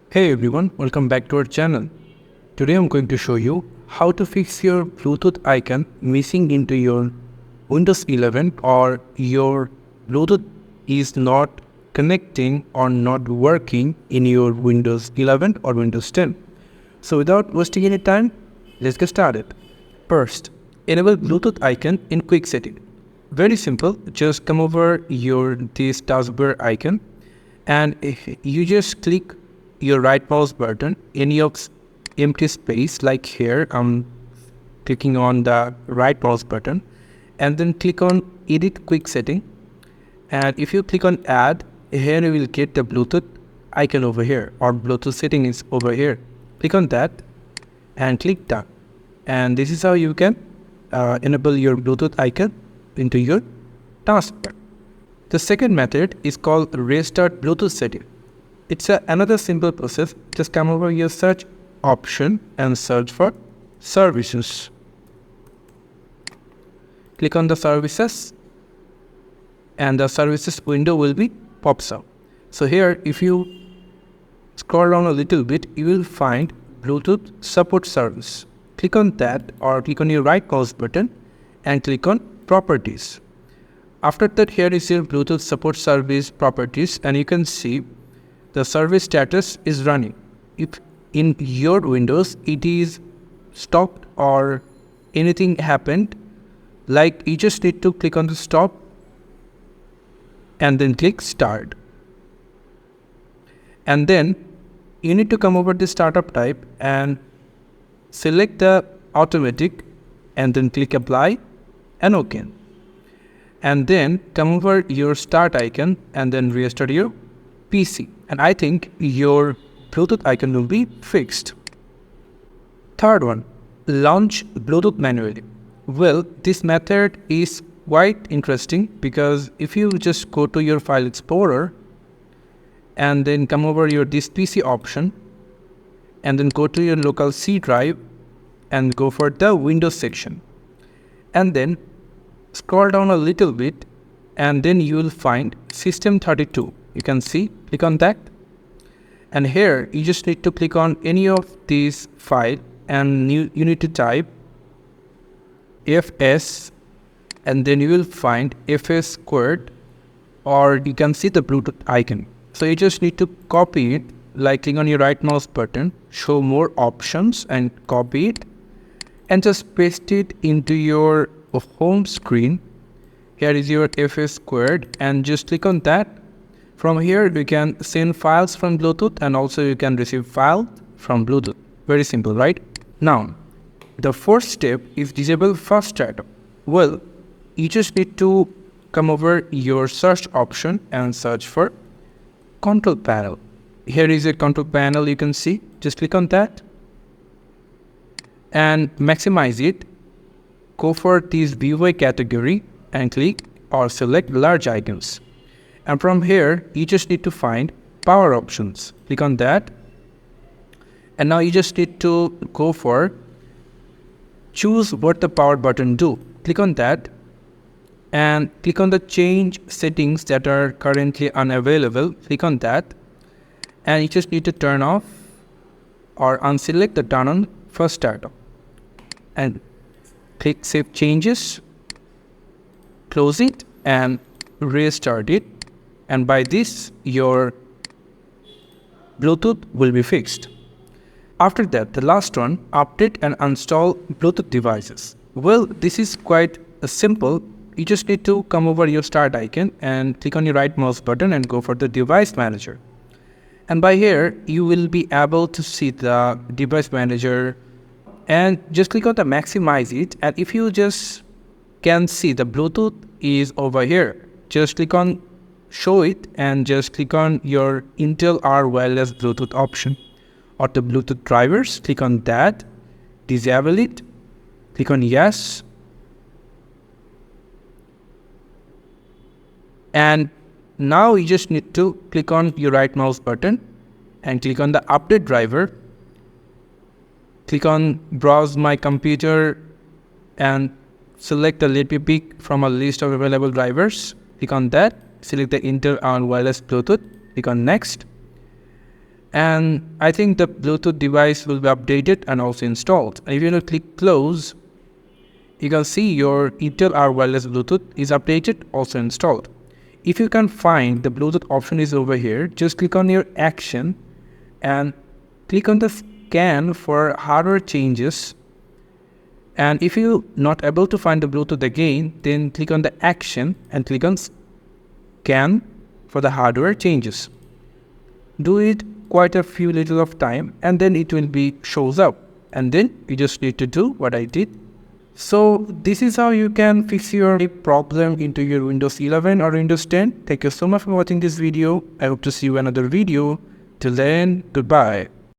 Hey everyone, welcome back to our channel. Today I'm going to show you how to fix your Bluetooth icon missing into your Windows 11 or your Bluetooth is not connecting or not working in your Windows 11 or Windows 10. So without wasting any time, let's get started. First, enable Bluetooth icon in quick setting. Very simple, just come over this taskbar icon and you just click your right mouse button, any of empty space like here, I'm clicking on the right mouse button and then click on edit quick setting. And if you click on add, here you will get the Bluetooth icon over here or Bluetooth setting is over here. Click on that and click done. And this is how you can enable your Bluetooth icon into your taskbar. The second method is called restart Bluetooth setting. It's another simple process. Just come over your search option and search for services. Click on the services and the services window will be pops up. So here if you scroll down a little bit, you will find Bluetooth support service. Click on that or click on your right mouse button and click on properties. After that, here is your Bluetooth support service properties and you can see the service status is running. If in your Windows it is stopped or anything happened, like you just need to click on the stop and then click start. And then you need to come over the startup type and select the automatic and then click apply and OK. And then come over your start icon and then restart your PC. And I think your Bluetooth icon will be fixed. Third one, launch Bluetooth manually. Well, this method is quite interesting because if you just go to your file explorer and then come over this PC option and then go to your local C drive and go for the Windows section and then scroll down a little bit and then you will find System 32. You can see, click on that. And here you just need to click on any of these files and you need to type fs and then you will find fs squared or you can see the Bluetooth icon. So you just need to copy it, like click on your right mouse button, show more options and copy it and just paste it into your home screen. Here is your fs squared and just click on that. From here you can send files from Bluetooth and also you can receive files from Bluetooth. Very simple, right? Now, the fourth step is disable fast startup. Well, you just need to come over your search option and search for control panel. Here is a control panel you can see. Just click on that and maximize it. Go for this VUI category and click or select large icons. And from here, you just need to find power options. Click on that. And now you just need to go for choose what the power button do. Click on that and click on the change settings that are currently unavailable. Click on that and you just need to turn off or unselect the turn on first startup and click save changes, close it and restart it. And by this, your Bluetooth will be fixed. After that, the last one, update and install Bluetooth devices. Well, this is quite simple. You just need to come over your start icon and click on your right mouse button and go for the device manager. And by here, you will be able to see the device manager and just click on the maximize it. And if you just can see the Bluetooth is over here, just click on show it and just click on your Intel R wireless Bluetooth option or the Bluetooth drivers. Click on that, disable it, click on yes, and now you just need to click on your right mouse button and click on the update driver. Click on browse my computer and select the let me pick from a list of available drivers. Click on that. Select the Intel on wireless Bluetooth, click on next and I think the Bluetooth device will be updated and also installed. And if you click close, you can see your Intel R wireless Bluetooth is updated, also installed. If you can find the Bluetooth option is over here, just click on your action and click on the scan for hardware changes. And if you're not able to find the Bluetooth again, then click on the action and click on scan for the hardware changes. Do it quite a few little of time and then it will be shows up, and then you just need to do what I did. So this is how you can fix your problem into your Windows 11 or Windows 10. Thank you so much for watching this video. I hope to see you in another video. Till then, goodbye.